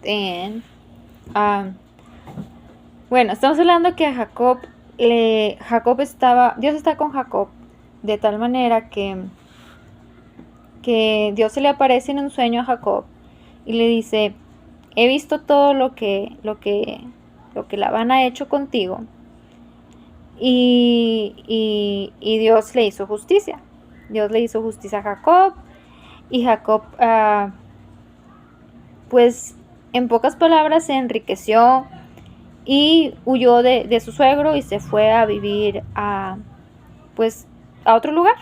then, bueno, estamos hablando que Dios está con Jacob, de tal manera que Dios se le aparece en un sueño a Jacob y le dice: he visto todo lo que Labán ha hecho contigo, y Dios le hizo justicia. Dios le hizo justicia a Jacob, y Jacob, pues, en pocas palabras, se enriqueció y huyó de su suegro y se fue a vivir a otro lugar.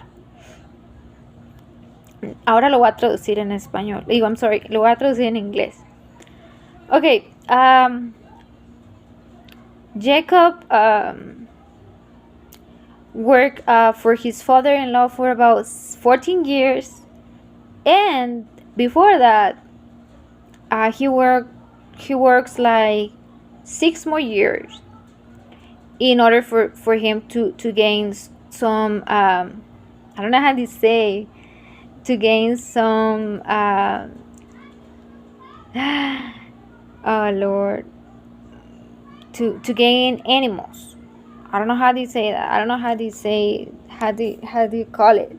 Ahora lo voy a traducir en español. Lo voy a traducir en inglés. Okay, Jacob worked for his father-in-law for about 14 years, and before that, he works like 6 more years in order for him to gain some, I don't know how to say, to gain some, oh Lord, to gain animals. I don't know how do you say that. I don't know how do you say, how do you call it?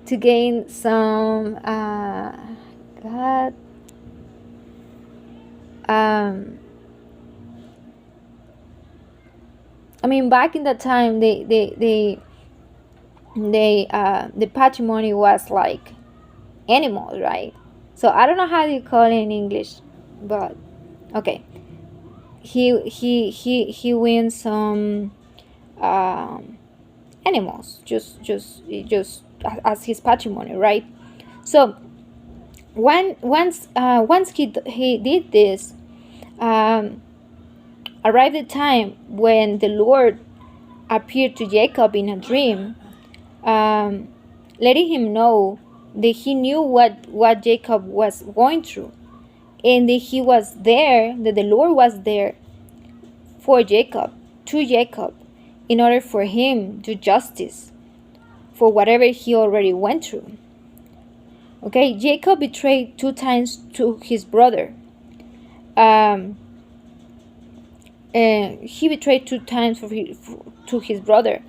To gain some, God, I mean, back in the time, the patrimony was like animals, right? So I don't know how you call it in English, but okay. He wins some animals, just as his patrimony, right? So once he did this, arrived the time when the Lord appeared to Jacob in a dream, letting him know that he knew what Jacob was going through, and that he was there, that the Lord was there for Jacob, to Jacob, in order for him to do justice for whatever he already went through. Okay, Jacob betrayed 2 times to his brother. He betrayed 2 times to his brother,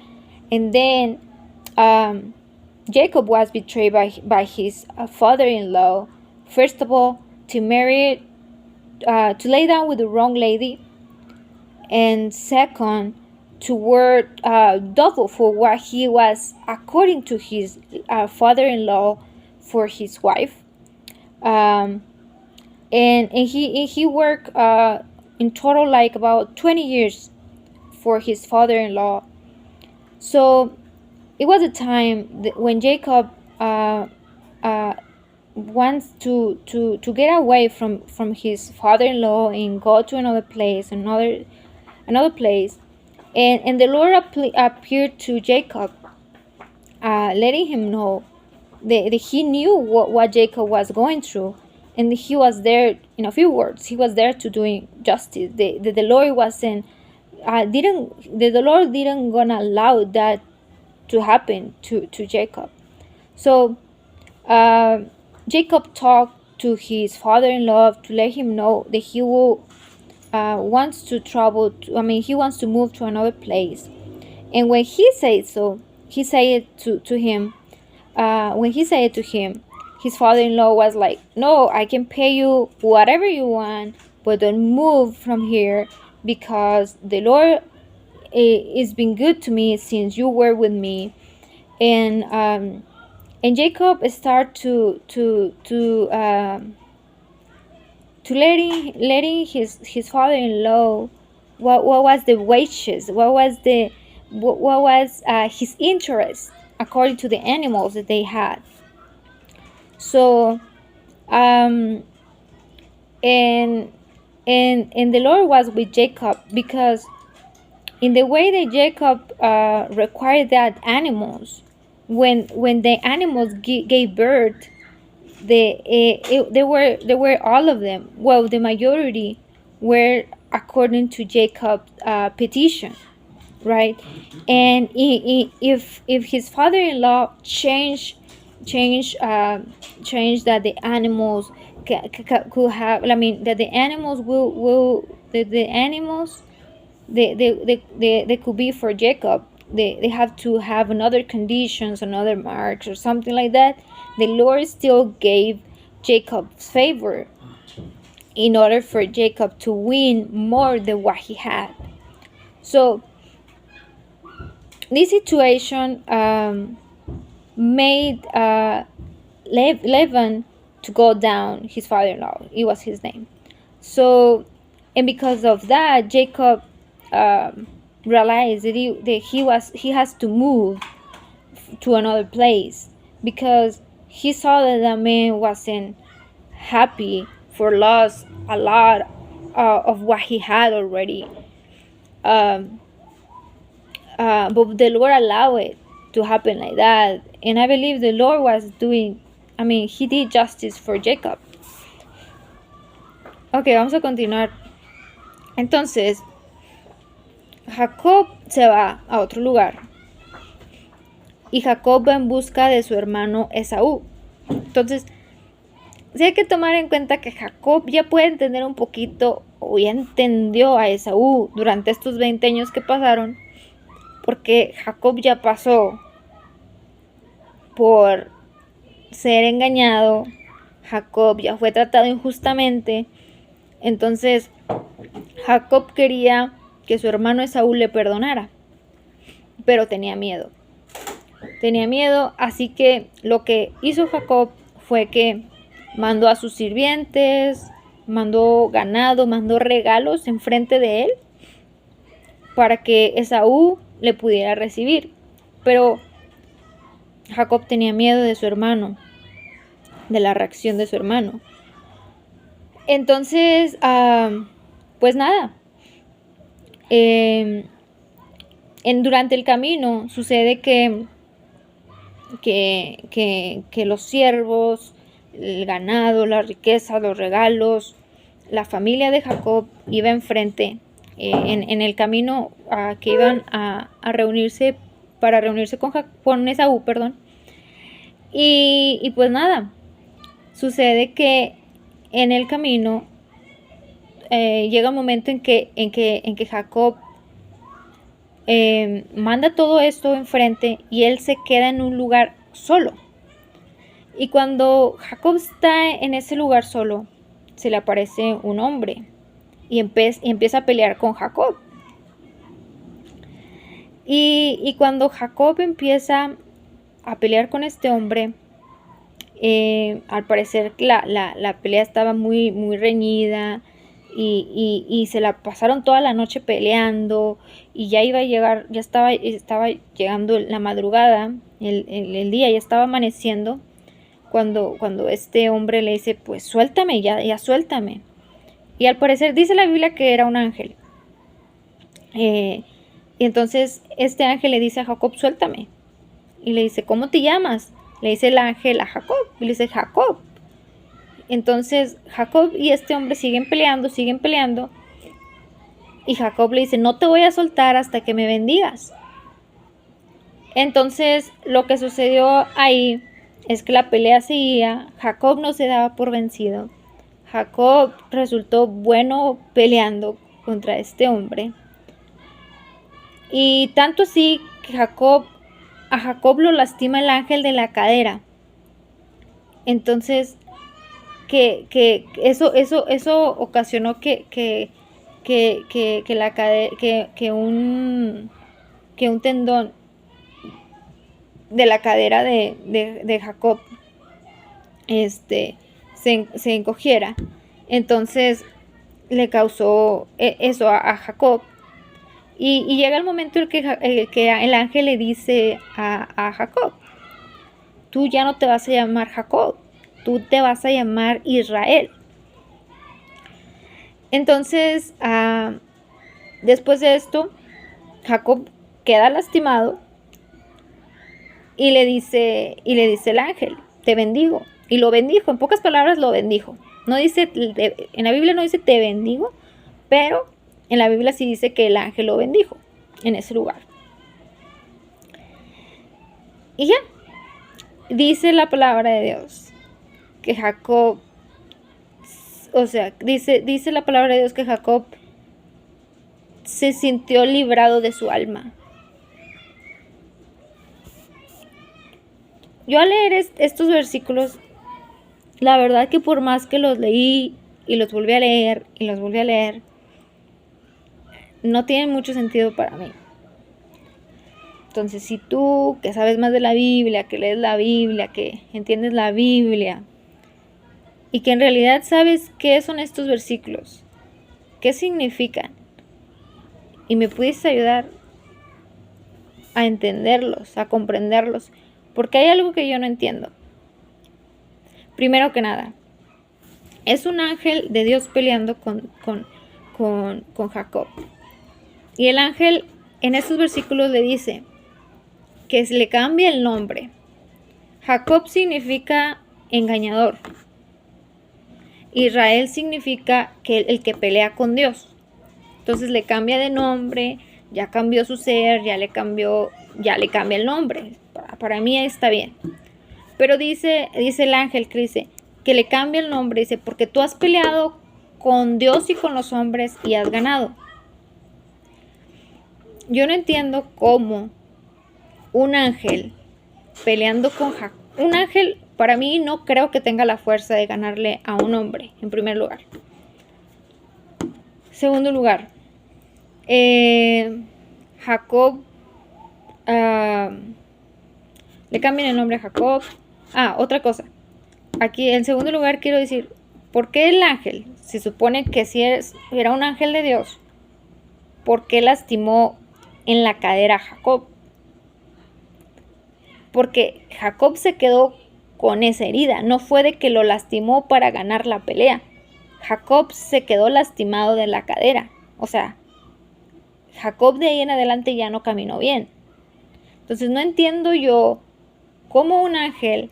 and then Jacob was betrayed by his father-in-law. First of all, to to lay down with the wrong lady, and second, to work double for what he was, according to his father-in-law, for his wife. And he worked in total like about 20 years for his father-in-law. So it was a time when Jacob wants to get away from his father-in-law and go to another place, and the Lord appeared to Jacob, letting him know that he knew what Jacob was going through, and he was there. In a few words, he was there to doing justice. The Lord wasn't the Lord didn't gonna allow that to happen to Jacob. So Jacob talked to his father-in-law to let him know that he will wants to travel he wants to move to another place. And when he said so, he said to him, when he said to him, his father-in-law was like, no, I can pay you whatever you want, but don't move from here, because the Lord has been good to me since you were with me. And Jacob started to letting his father-in-law what was the wages, what was his interest according to the animals that they had. So and the Lord was with Jacob, because in the way that Jacob required that animals, when the animals gave birth, they were all of them. Well, the majority were according to Jacob's petition, right? And if his father-in-law changed that the animals could have, I mean, that the animals will the animals they could be for Jacob. They have to have another conditions, another marks or something like that. The Lord still gave Jacob's favor in order for Jacob to win more than what he had. So this situation made Laban to go down, his father-in-law. It was his name. So, and because of that, Jacob realized that he has to move to another place, because he saw that the man wasn't happy for lost a lot of what he had already. But the Lord allowed it to happen like that, and I believe the Lord was doing, I mean, he did justice for Jacob. Ok, vamos a continuar. Entonces, Jacob se va a otro lugar y Jacob va en busca de su hermano Esaú. Entonces, sí hay que tomar en cuenta que Jacob ya puede entender un poquito, o ya entendió a Esaú durante estos 20 años que pasaron, porque Jacob ya pasó por ser engañado, Jacob ya fue tratado injustamente. Entonces Jacob quería que su hermano Esaú le perdonara, pero tenía miedo, así que lo que hizo Jacob fue que mandó a sus sirvientes, mandó ganado, mandó regalos enfrente de él para que Esaú le pudiera recibir. Pero Jacob tenía miedo de su hermano, de la reacción de su hermano. Entonces, pues nada, durante el camino sucede que los siervos, el ganado, la riqueza, los regalos, la familia de Jacob iba enfrente, en el camino que iban a reunirse, para reunirse con Esaú, perdón. Y pues nada, sucede que en el camino llega un momento en que Jacob manda todo esto enfrente y él se queda en un lugar solo. Y cuando Jacob está en ese lugar solo, se le aparece un hombre y empieza a pelear con Jacob. Y cuando Jacob empieza a pelear con este hombre, al parecer la pelea estaba muy, muy reñida, y se la pasaron toda la noche peleando, y ya iba a llegar, ya estaba llegando la madrugada, el día ya estaba amaneciendo, cuando este hombre le dice, pues suéltame, ya suéltame. Y al parecer dice la Biblia que era un ángel. Y entonces este ángel le dice a Jacob, suéltame. Y le dice, ¿cómo te llamas? Le dice el ángel a Jacob, y le dice, Jacob. Entonces Jacob y este hombre siguen peleando, y Jacob le dice, no te voy a soltar hasta que me bendigas. Entonces lo que sucedió ahí es que la pelea seguía, Jacob no se daba por vencido, Jacob resultó bueno peleando contra este hombre, y tanto así que a Jacob lo lastima el ángel de la cadera. Entonces que eso ocasionó que un tendón de la cadera de Jacob se encogiera. Entonces le causó eso a Jacob, y llega el momento en que el ángel le dice a Jacob, tú ya no te vas a llamar Jacob, tú te vas a llamar Israel. Entonces, después de esto, Jacob queda lastimado y le dice el ángel, te bendigo. Y lo bendijo, en pocas palabras lo bendijo. No dice, en la Biblia no dice te bendigo, pero en la Biblia sí dice que el ángel lo bendijo en ese lugar. Y ya, dice la palabra de Dios que Jacob o sea, dice la palabra de Dios que Jacob se sintió librado de su alma. Yo al leer estos versículos, la verdad que por más que los leí y los volví a leer y los volví a leer, no tienen mucho sentido para mí. Entonces, si tú, que sabes más de la Biblia, que lees la Biblia, que entiendes la Biblia, y que en realidad sabes qué son estos versículos, qué significan, y me pudiste ayudar a entenderlos, a comprenderlos, porque hay algo que yo no entiendo. Primero que nada, es un ángel de Dios peleando con Jacob. Y el ángel en estos versículos le dice que se le cambie el nombre. Jacob significa engañador. Israel significa que el que pelea con Dios. Entonces le cambia de nombre, ya cambió su ser, ya le cambia el nombre. Para mí está bien. Pero dice el ángel que le cambia el nombre, dice, porque tú has peleado con Dios y con los hombres y has ganado. Yo no entiendo cómo un ángel peleando con Jacob. Un ángel, para mí, no creo que tenga la fuerza de ganarle a un hombre, en primer lugar. Segundo lugar, Jacob, le cambian el nombre a Jacob. Otra cosa. Aquí, en segundo lugar, quiero decir, ¿por qué el ángel? Se supone que si era un ángel de Dios, ¿por qué lastimó en la cadera a Jacob? Porque Jacob se quedó con esa herida. No fue de que lo lastimó para ganar la pelea. Jacob se quedó lastimado de la cadera. O sea, Jacob de ahí en adelante ya no caminó bien. Entonces no entiendo yo cómo un ángel,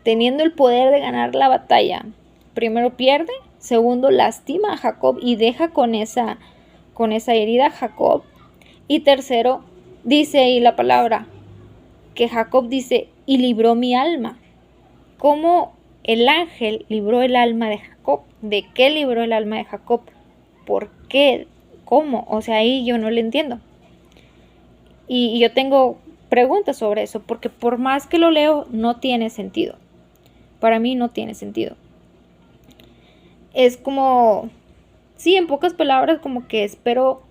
teniendo el poder de ganar la batalla, primero pierde, segundo lastima a Jacob y deja con esa herida a Jacob. Y tercero, dice ahí la palabra, que Jacob dice, y libró mi alma. ¿Cómo el ángel libró el alma de Jacob? ¿De qué libró el alma de Jacob? ¿Por qué? ¿Cómo? O sea, ahí yo no le entiendo. Y yo tengo preguntas sobre eso, porque por más que lo leo, no tiene sentido. Para mí no tiene sentido. Es como, sí, en pocas palabras, como que espero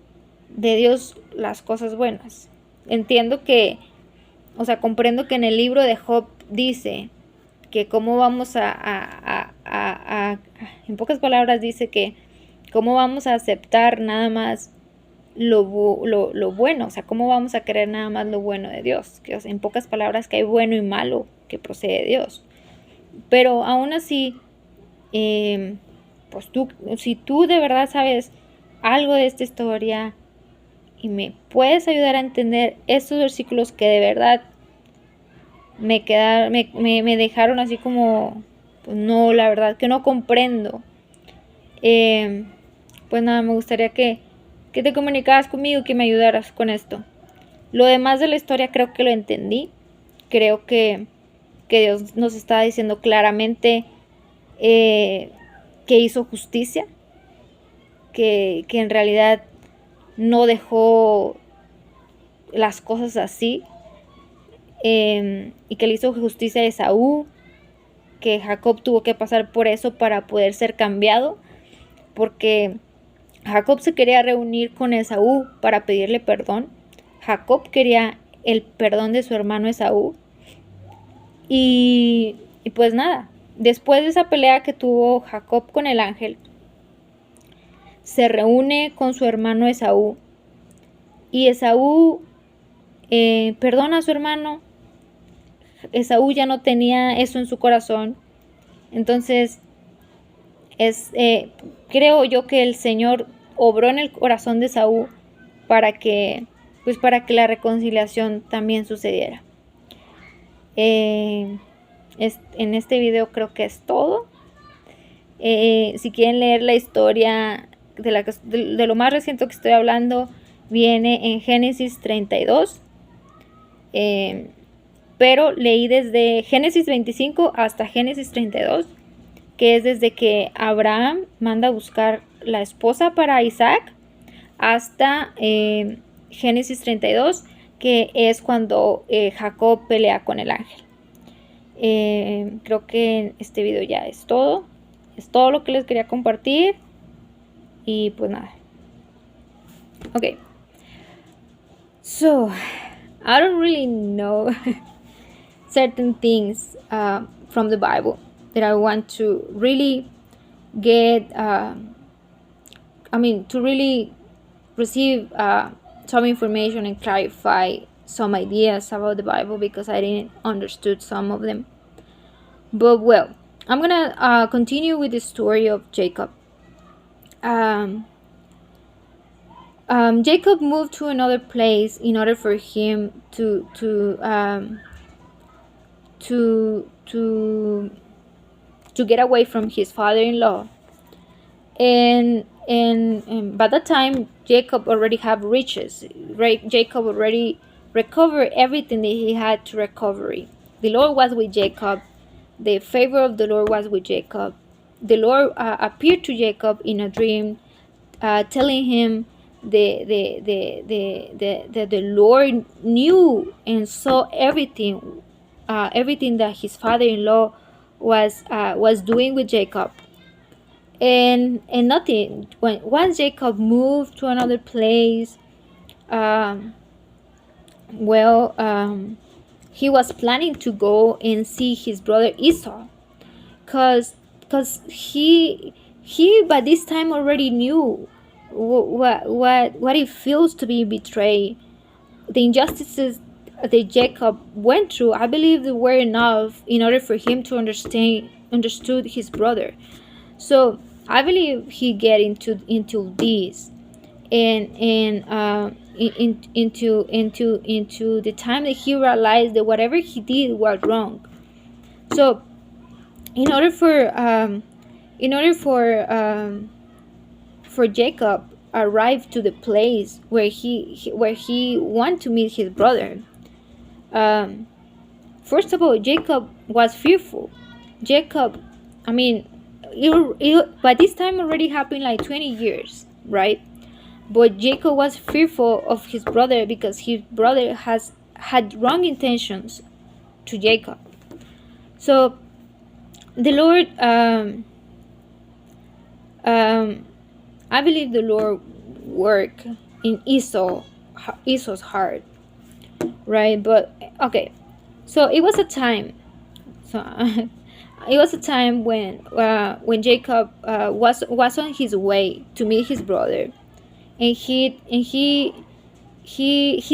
de Dios las cosas buenas. Entiendo que, o sea, comprendo que en el libro de Job dice que cómo vamos en pocas palabras dice que cómo vamos a aceptar nada más lo bueno, o sea, cómo vamos a querer nada más lo bueno de Dios, que, o sea, en pocas palabras que hay bueno y malo que procede de Dios. Pero aún así, pues si tú de verdad sabes algo de esta historia y me puedes ayudar a entender estos versículos que de verdad me dejaron así como, pues no, la verdad que no comprendo. Pues nada, me gustaría que te comunicaras conmigo, que me ayudaras con esto. Lo demás de la historia creo que lo entendí. Creo que Dios nos está diciendo claramente que hizo justicia, que en realidad no dejó las cosas así, y que le hizo justicia a Esaú, que Jacob tuvo que pasar por eso para poder ser cambiado, porque Jacob se quería reunir con Esaú para pedirle perdón. Jacob quería el perdón de su hermano Esaú. Y pues nada, después de esa pelea que tuvo Jacob con el ángel, se reúne con su hermano Esaú. Y Esaú perdona a su hermano. Esaú ya no tenía eso en su corazón. Entonces, creo yo que el Señor obró en el corazón de Esaú para que la reconciliación también sucediera. En este video creo que es todo. Si quieren leer la historia de lo más reciente que estoy hablando, viene en Génesis 32. Pero leí desde Génesis 25 hasta Génesis 32. que es desde que Abraham manda a buscar la esposa para Isaac hasta Génesis 32, que es cuando Jacob pelea con el ángel. Creo que este video ya es todo lo que les quería compartir, y pues nada. Okay, so I don't really know certain things from the Bible that I want to really get to really receive some information and clarify some ideas about the Bible, because I didn't understood some of them. But well, I'm gonna continue with the story of Jacob. Jacob moved to another place in order for him to get away from his father-in-law. And by that time, Jacob already have riches, right? Jacob already recovered everything that he had to recover. The Lord was with Jacob. The favor of the Lord was with Jacob. The Lord appeared to Jacob in a dream, telling him the Lord knew and saw everything that his father-in-law was doing with Jacob. And nothing. Once Jacob moved to another place, he was planning to go and see his brother Esau, cause he by this time already knew what it feels to be betrayed. The injustices that Jacob went through, I believe, they were enough in order for him to understood his brother. So I believe he get into this, and into the time that he realized that whatever he did was wrong. So in order for Jacob arrive to the place where he want to meet his brother, first of all, Jacob was fearful. Jacob, it by this time already happened like 20 years, right? But Jacob was fearful of his brother because his brother had wrong intentions to Jacob. So the Lord, I believe the Lord worked in Esau's heart, right? But okay, so it was a time. It was a time when Jacob was on his way to meet his brother, and he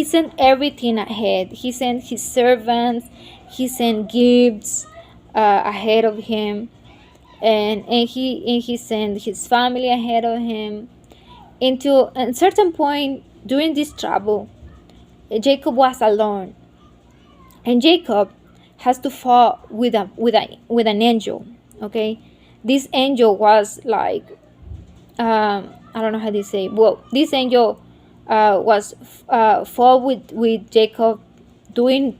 sent everything ahead. He sent his servants, he sent gifts ahead of him, and he sent his family ahead of him. Until a certain point during this travel, Jacob was alone, and Jacob has to fall with an angel. Okay, this angel was like, I don't know how to say. Well, this angel was fall with Jacob, doing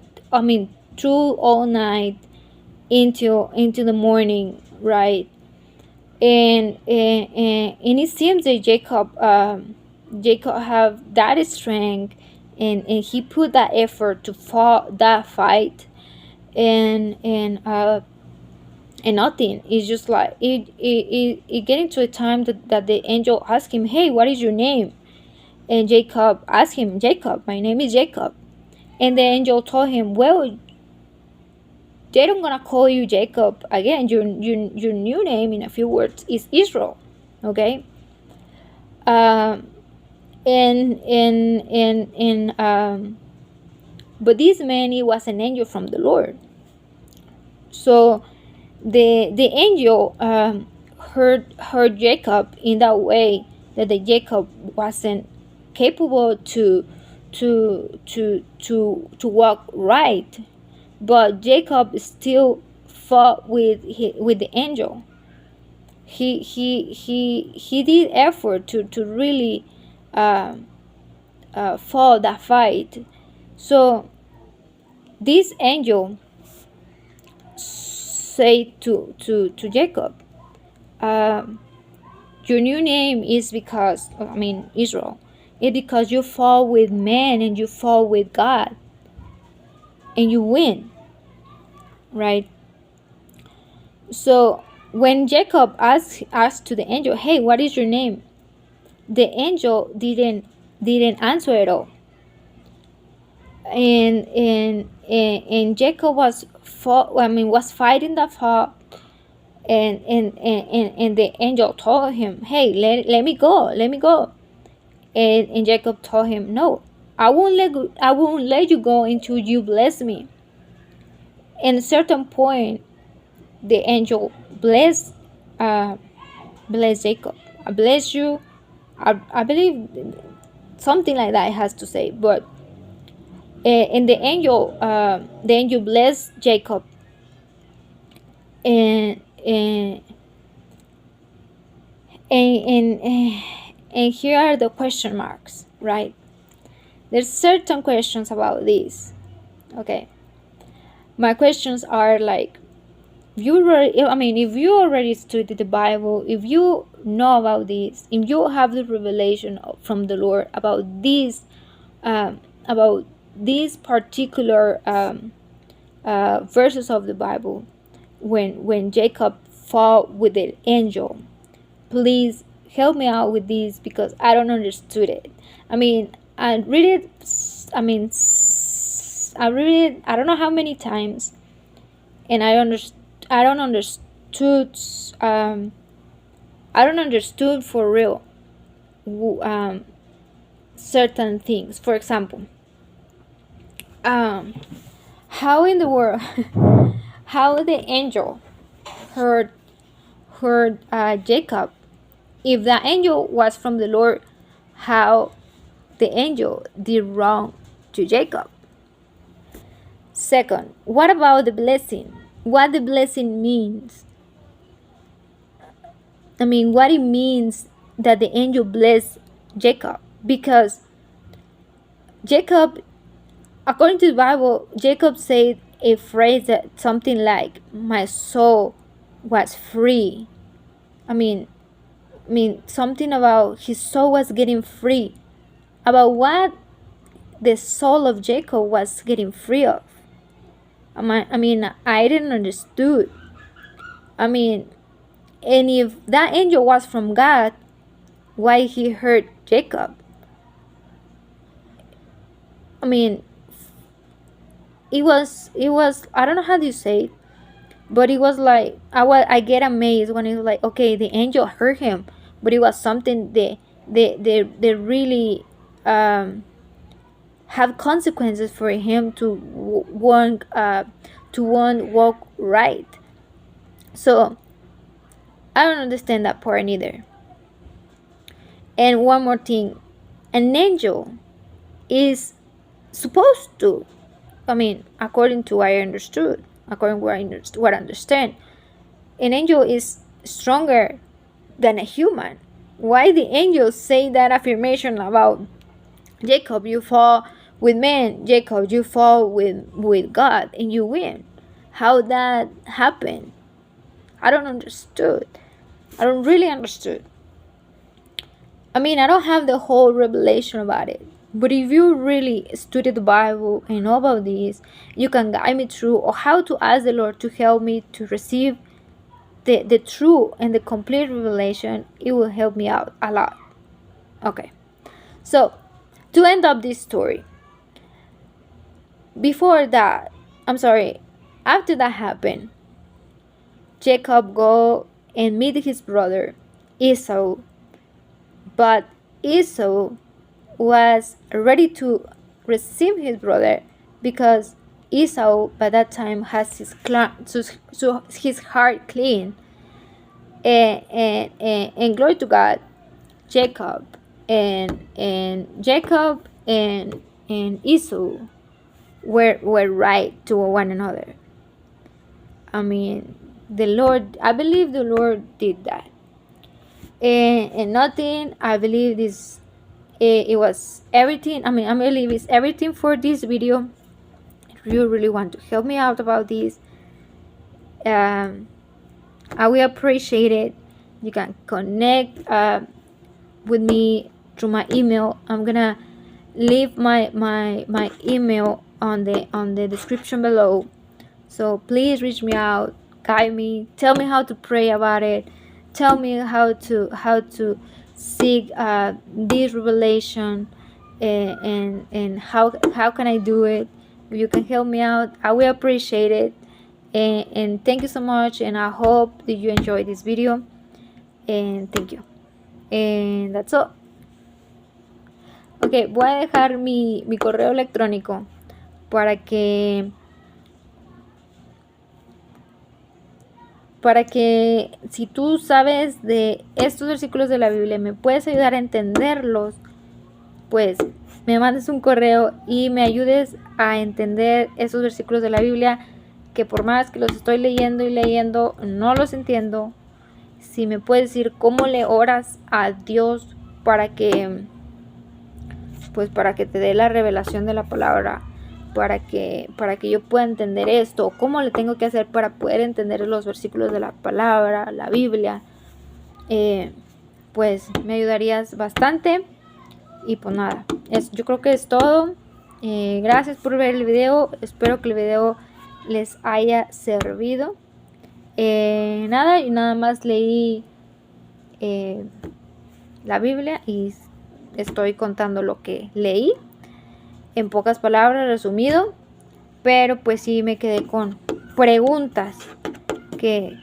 through all night into the morning, right? And it seems that Jacob have that strength, and he put that effort to fight that fight, and nothing. It's just like it getting to a time that the angel asked him, "Hey, what is your name?" And Jacob asked him, "Jacob, my name is Jacob." And the angel told him, "Well, they don't gonna call you Jacob again. Your new name, in a few words, is Israel." Okay. But this man, he was an angel from the Lord. So the angel heard Jacob in that way, that the Jacob wasn't capable to walk right, but Jacob still fought with the angel. He did effort to really fought that fight. So this angel say to Jacob, your new name is because, Israel, it's because you fall with man and you fall with God and you win, right? So when Jacob asked to the angel, hey, what is your name? The angel didn't answer at all. And Jacob was fighting the fall, and the angel told him, hey, let me go. And Jacob told him, no, I won't let you go until you bless me. And at a certain point, the angel blessed Jacob. I bless you. I believe something like that it has to say. But and the angel blessed Jacob, and and and and here are the question marks, right? There's certain questions about this. Okay, my questions are like, if you already studied the Bible, if you know about this, if you have the revelation from the Lord about these particular verses of the Bible, when Jacob fought with the angel, please help me out with this, because I don't understood it. I read it. I read it. I don't know how many times, and I don't understood. I don't understood for real. Certain things. For example, how in the world, how the angel heard Jacob? If the angel was from the Lord, how the angel did wrong to Jacob? Second, what about the blessing? What the blessing means? What it means that the angel blessed Jacob? Because Jacob, according to the Bible, Jacob said a phrase that something like, my soul was free. Something about his soul was getting free. About what the soul of Jacob was getting free of. I didn't understood. And if that angel was from God, why he hurt Jacob? It was I don't know how do you say it, but it was like I get amazed when it was like, okay, the angel hurt him, but it was something they really have consequences for him to won't walk right. So I don't understand that part either. And one more thing, an angel is supposed to, according to what I understood, according to what I understand, an angel is stronger than a human. Why the angels say that affirmation about Jacob, you fall with men, Jacob, you fall with God and you win? How that happened? I don't understood. I don't really understood. I don't have the whole revelation about it. But if you really study the Bible and know about this, you can guide me through, or how to ask the Lord to help me to receive the true and the complete revelation. It will help me out a lot. Okay. So, to end up this story, after that happened, Jacob go and meet his brother Esau, but Esau was ready to receive his brother, because Esau by that time has his heart clean, and glory to God, Jacob and Esau were right to one another. I believe the Lord did that. And nothing, I believe this, it was everything. I believe it's everything for this video. If you really want to help me out about this, I will appreciate it. You can connect with me through my email. I'm gonna leave my email on the description below. So please reach me out, guide me, tell me how to pray about it, tell me how to seek this revelation, and how can I do it. If you can help me out, I will appreciate it. And thank you so much, and I hope that you enjoyed this video, and thank you. And that's all. Ok, voy a dejar mi correo electrónico para que si tú sabes de estos versículos de la Biblia, me puedes ayudar a entenderlos, pues me mandes un correo y me ayudes a entender esos versículos de la Biblia, que por más que los estoy leyendo y leyendo, no los entiendo. Si me puedes decir cómo le oras a Dios para que te dé la revelación de la palabra, para que yo pueda entender esto, cómo le tengo que hacer para poder entender los versículos de la palabra, la Biblia, pues me ayudarías bastante. Y pues nada, yo creo que es todo. Gracias por ver el video, espero que el video les haya servido. Y nada más leí la Biblia y estoy contando lo que leí, en pocas palabras, resumido, pero pues sí me quedé con preguntas que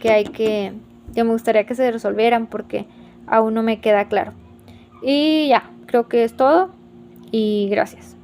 me gustaría que se resolvieran, porque aún no me queda claro. Y ya, creo que es todo y gracias.